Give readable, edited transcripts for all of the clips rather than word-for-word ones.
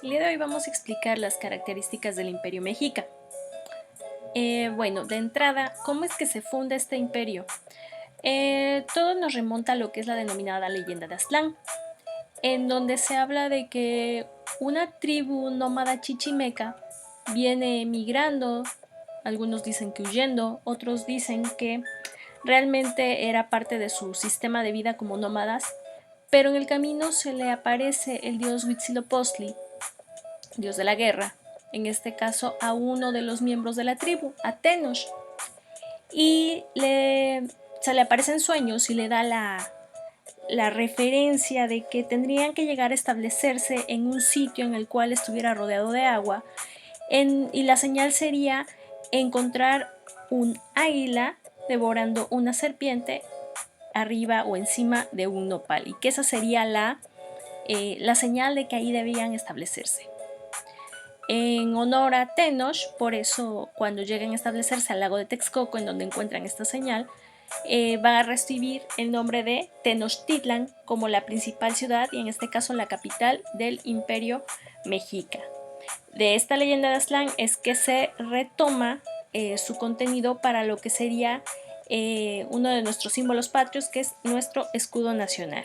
El día de hoy vamos a explicar las características del Imperio Mexica. Bueno, de entrada, ¿cómo es que se funda este imperio? Todo nos remonta a lo que es la denominada leyenda de Aztlán, en donde se habla de que una tribu nómada chichimeca viene migrando, algunos dicen que huyendo, otros dicen que realmente era parte de su sistema de vida como nómadas, pero en el camino se le aparece el dios Huitzilopochtli, dios de la guerra, en este caso a uno de los miembros de la tribu, a Tenoch, y se le aparece en sueños y le da la referencia de que tendrían que llegar a establecerse en un sitio en el cual estuviera rodeado de agua, y la señal sería encontrar un águila devorando una serpiente arriba o encima de un nopal, y que esa sería la señal de que ahí debían establecerse. En honor a Tenoch, por eso cuando llegan a establecerse al lago de Texcoco, en donde encuentran esta señal, va a recibir el nombre de Tenochtitlan como la principal ciudad y en este caso la capital del Imperio Mexica. De esta leyenda de Aztlán es que se retoma su contenido para lo que sería uno de nuestros símbolos patrios, que es nuestro escudo nacional.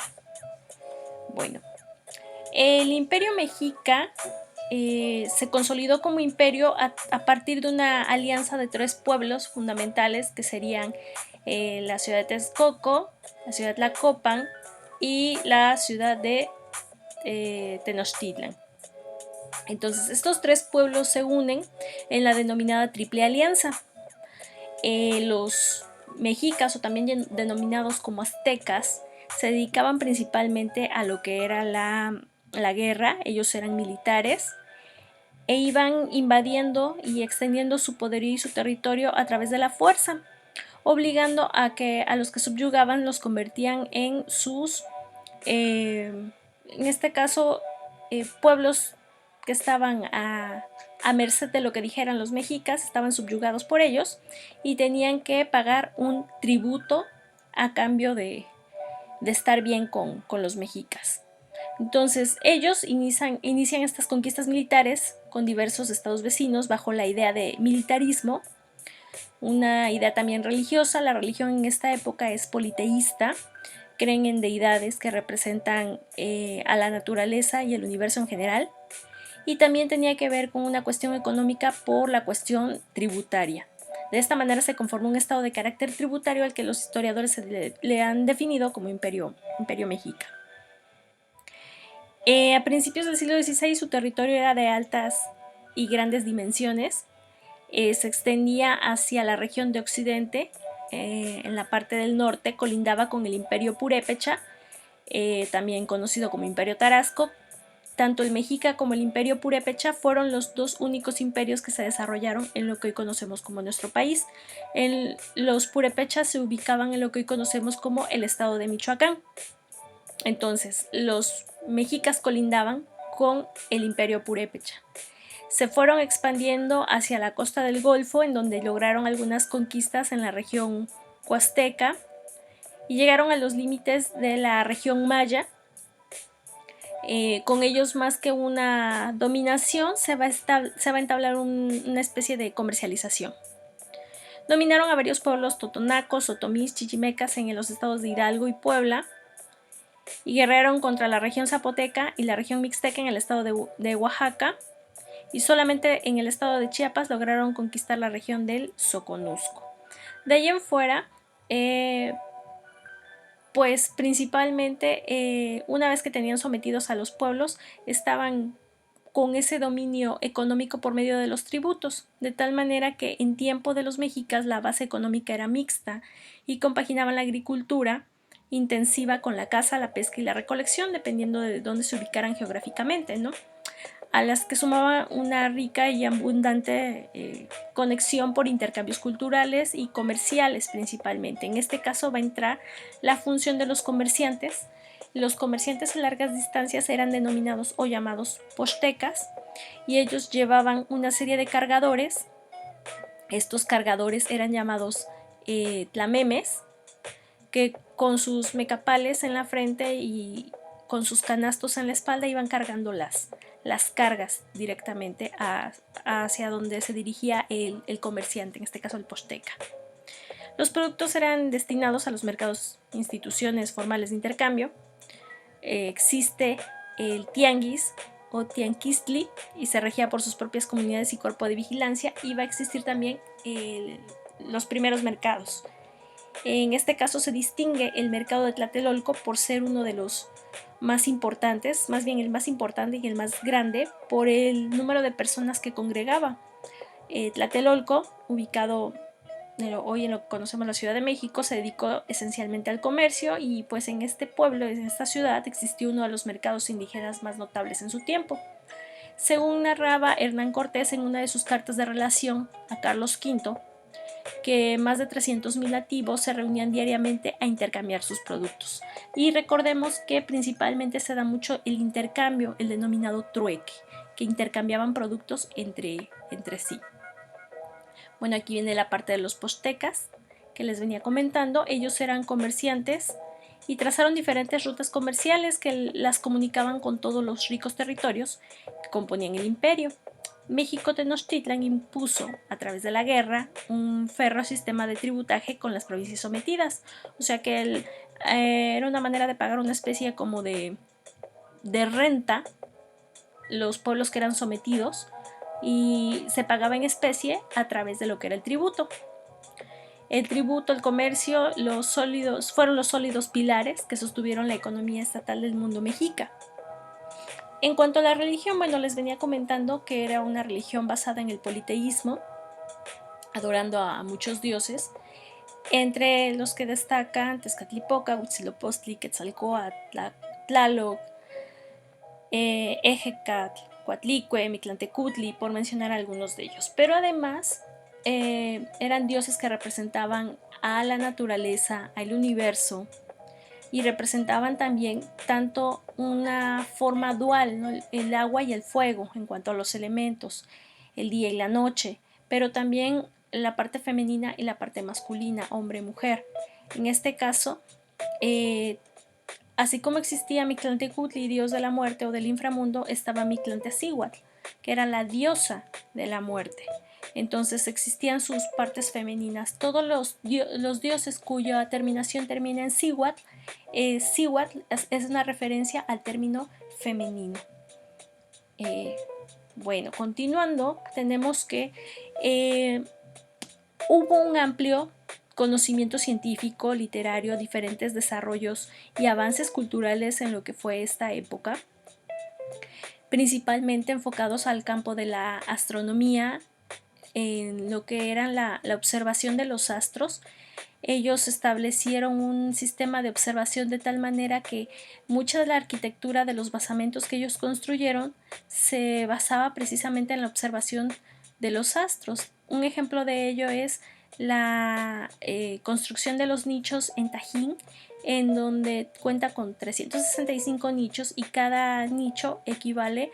Bueno, el Imperio Mexica se consolidó como imperio a partir de una alianza de tres pueblos fundamentales que serían la ciudad de Texcoco, la ciudad de Tlacopan y la ciudad de Tenochtitlan. Entonces estos tres pueblos se unen en la denominada Triple Alianza. Los mexicas, o también denominados como aztecas, se dedicaban principalmente a lo que era la guerra. Ellos eran militares e iban invadiendo y extendiendo su poderío y su territorio a través de la fuerza, obligando a que a los que subyugaban los convertían en sus, en este caso, pueblos que estaban a merced de lo que dijeran los mexicas, estaban subyugados por ellos y tenían que pagar un tributo a cambio de estar bien con los mexicas. Entonces ellos inician estas conquistas militares con diversos estados vecinos bajo la idea de militarismo, una idea también religiosa. La religión en esta época es politeísta, creen en deidades que representan a la naturaleza y el universo en general, y también tenía que ver con una cuestión económica por la cuestión tributaria. De esta manera se conformó un estado de carácter tributario al que los historiadores le han definido como imperio mexica. A principios del siglo XVI su territorio era de altas y grandes dimensiones. Se extendía hacia la región de Occidente, en la parte del norte colindaba con el Imperio Purépecha, también conocido como Imperio Tarasco. Tanto el Mexica como el Imperio Purépecha fueron los dos únicos imperios que se desarrollaron en lo que hoy conocemos como nuestro país. Los purépechas se ubicaban en lo que hoy conocemos como el estado de Michoacán. Entonces, los mexicas colindaban con el Imperio Purépecha. Se fueron expandiendo hacia la costa del Golfo, en donde lograron algunas conquistas en la región huasteca y llegaron a los límites de la región maya. Con ellos, más que una dominación, se va a entablar una especie de comercialización. Dominaron a varios pueblos totonacos, otomís, chichimecas en los estados de Hidalgo y Puebla, y guerrearon contra la región zapoteca y la región mixteca en el estado de Oaxaca, y solamente en el estado de Chiapas lograron conquistar la región del Soconusco. De ahí en fuera, pues principalmente una vez que tenían sometidos a los pueblos, estaban con ese dominio económico por medio de los tributos, de tal manera que en tiempo de los mexicas la base económica era mixta y compaginaban la agricultura intensiva con la caza, la pesca y la recolección, dependiendo de dónde se ubicaran geográficamente, ¿no? A las que sumaba una rica y abundante conexión por intercambios culturales y comerciales principalmente. En este caso va a entrar la función de los comerciantes. Los comerciantes a largas distancias eran denominados o llamados pochtecas, y ellos llevaban una serie de cargadores. Estos cargadores eran llamados tlamemes, que con sus mecapales en la frente y con sus canastos en la espalda iban cargando las cargas directamente hacia donde se dirigía el comerciante, en este caso el posteca. Los productos eran destinados a los mercados, instituciones formales de intercambio. Existe el tianguis o tianquistli y se regía por sus propias comunidades y cuerpo de vigilancia, y va a existir también los primeros mercados. En este caso se distingue el mercado de Tlatelolco por ser uno de los más importantes, más bien el más importante y el más grande por el número de personas que congregaba. Tlatelolco, ubicado hoy en lo que conocemos la Ciudad de México, se dedicó esencialmente al comercio, y pues en este pueblo, en esta ciudad, existió uno de los mercados indígenas más notables en su tiempo. Según narraba Hernán Cortés en una de sus cartas de relación a Carlos V, que más de 300.000 nativos se reunían diariamente a intercambiar sus productos. Y recordemos que principalmente se da mucho el intercambio, el denominado trueque, que intercambiaban productos entre sí. Bueno, aquí viene la parte de los postecas que les venía comentando. Ellos eran comerciantes y trazaron diferentes rutas comerciales que las comunicaban con todos los ricos territorios que componían el imperio. México Tenochtitlan impuso a través de la guerra un férreo sistema de tributaje con las provincias sometidas, o sea que era una manera de pagar una especie como de renta los pueblos que eran sometidos, y se pagaba en especie a través de lo que era el tributo. El tributo, el comercio, fueron los sólidos pilares que sostuvieron la economía estatal del mundo mexica. En cuanto a la religión, bueno, les venía comentando que era una religión basada en el politeísmo, adorando a muchos dioses, entre los que destacan Tezcatlipoca, Huitzilopochtli, Quetzalcóatl, Tlaloc, Ejecatl, Coatlicue, Mictlantecutli, por mencionar algunos de ellos. Pero además eran dioses que representaban a la naturaleza, al universo, y representaban también tanto una forma dual, ¿no? El agua y el fuego en cuanto a los elementos, el día y la noche, pero también la parte femenina y la parte masculina, hombre y mujer. En este caso, así como existía Mictlantecutli, dios de la muerte o del inframundo, estaba Mictlantecíhuatl, que era la diosa de la muerte. Entonces existían sus partes femeninas. Todos los dioses cuya terminación termina en Cihuatl, Cihuatl es una referencia al término femenino. Bueno, continuando, tenemos que hubo un amplio conocimiento científico, literario, diferentes desarrollos y avances culturales en lo que fue esta época, principalmente enfocados al campo de la astronomía, en lo que era la observación de los astros. Ellos establecieron un sistema de observación de tal manera que mucha de la arquitectura de los basamentos que ellos construyeron se basaba precisamente en la observación de los astros. Un ejemplo de ello es la construcción de los nichos en Tajín, en donde cuenta con 365 nichos, y cada nicho equivale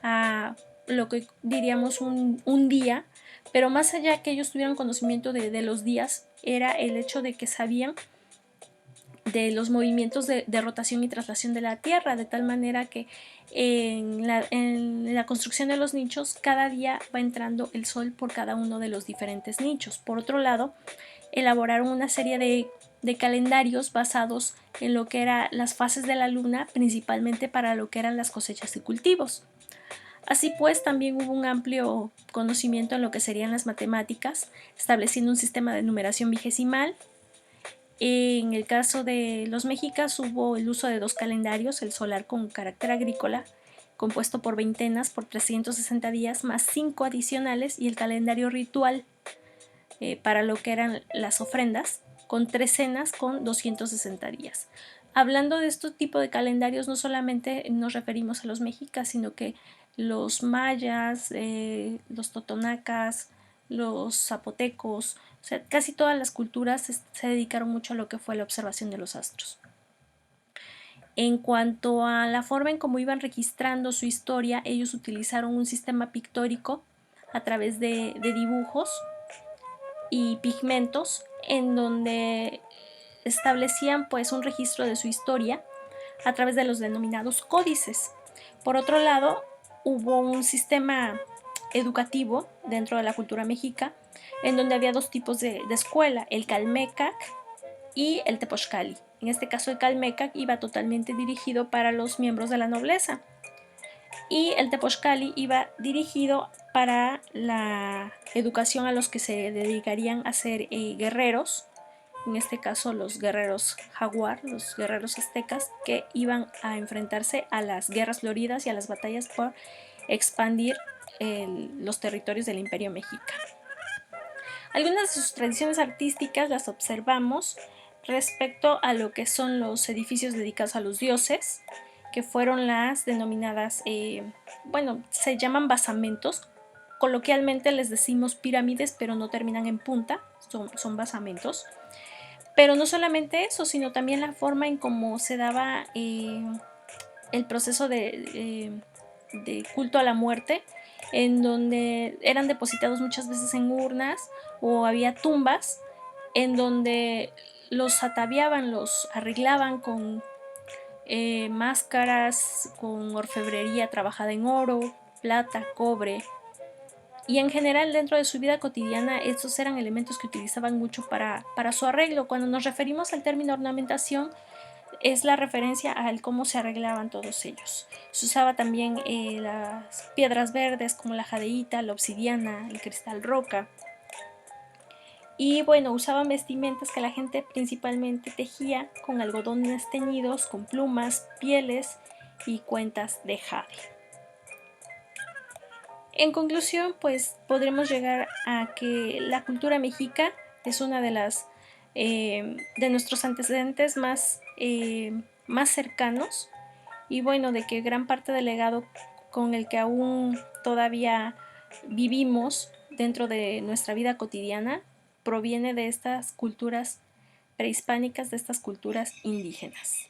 a lo que diríamos un día. Pero más allá que ellos tuvieran conocimiento de los días, era el hecho de que sabían de los movimientos de rotación y traslación de la Tierra, de tal manera que en la construcción de los nichos cada día va entrando el sol por cada uno de los diferentes nichos. Por otro lado, elaboraron una serie de calendarios basados en lo que eran las fases de la luna, principalmente para lo que eran las cosechas y cultivos. Así pues, también hubo un amplio conocimiento en lo que serían las matemáticas, estableciendo un sistema de numeración vigesimal. En el caso de los mexicas hubo el uso de 2 calendarios, el solar con carácter agrícola, compuesto por veintenas por 360 días, más 5 adicionales, y el calendario ritual para lo que eran las ofrendas, con trecenas con 260 días. Hablando de este tipo de calendarios, no solamente nos referimos a los mexicas, sino que los mayas, los totonacas, los zapotecos, o sea, casi todas las culturas se dedicaron mucho a lo que fue la observación de los astros. En cuanto a la forma en cómo iban registrando su historia, ellos utilizaron un sistema pictórico a través de dibujos y pigmentos, en donde establecían pues un registro de su historia a través de los denominados códices. Por otro lado, hubo un sistema educativo dentro de la cultura mexica en donde había dos tipos de escuela, el Calmecac y el Tepochcali. En este caso el Calmecac iba totalmente dirigido para los miembros de la nobleza y el Tepochcali iba dirigido para la educación a los que se dedicarían a ser guerreros, en este caso los guerreros jaguar, los guerreros aztecas, que iban a enfrentarse a las guerras floridas y a las batallas por expandir los territorios del Imperio Mexica. Algunas de sus tradiciones artísticas las observamos respecto a lo que son los edificios dedicados a los dioses, que fueron las denominadas, bueno, se llaman basamentos. Coloquialmente les decimos pirámides, pero no terminan en punta, son basamentos. Pero no solamente eso, sino también la forma en cómo se daba el proceso de culto a la muerte, en donde eran depositados muchas veces en urnas o había tumbas en donde los ataviaban, los arreglaban con máscaras, con orfebrería trabajada en oro, plata, cobre. Y en general dentro de su vida cotidiana estos eran elementos que utilizaban mucho para su arreglo. Cuando nos referimos al término ornamentación, es la referencia al cómo se arreglaban todos ellos. Se usaba también las piedras verdes como la jadeíta, la obsidiana, el cristal roca. Y bueno, usaban vestimentas que la gente principalmente tejía con algodones teñidos, con plumas, pieles y cuentas de jade. En conclusión, pues podremos llegar a que la cultura mexica es una de las de nuestros antecedentes más cercanos, y bueno, de que gran parte del legado con el que aún todavía vivimos dentro de nuestra vida cotidiana proviene de estas culturas prehispánicas, de estas culturas indígenas.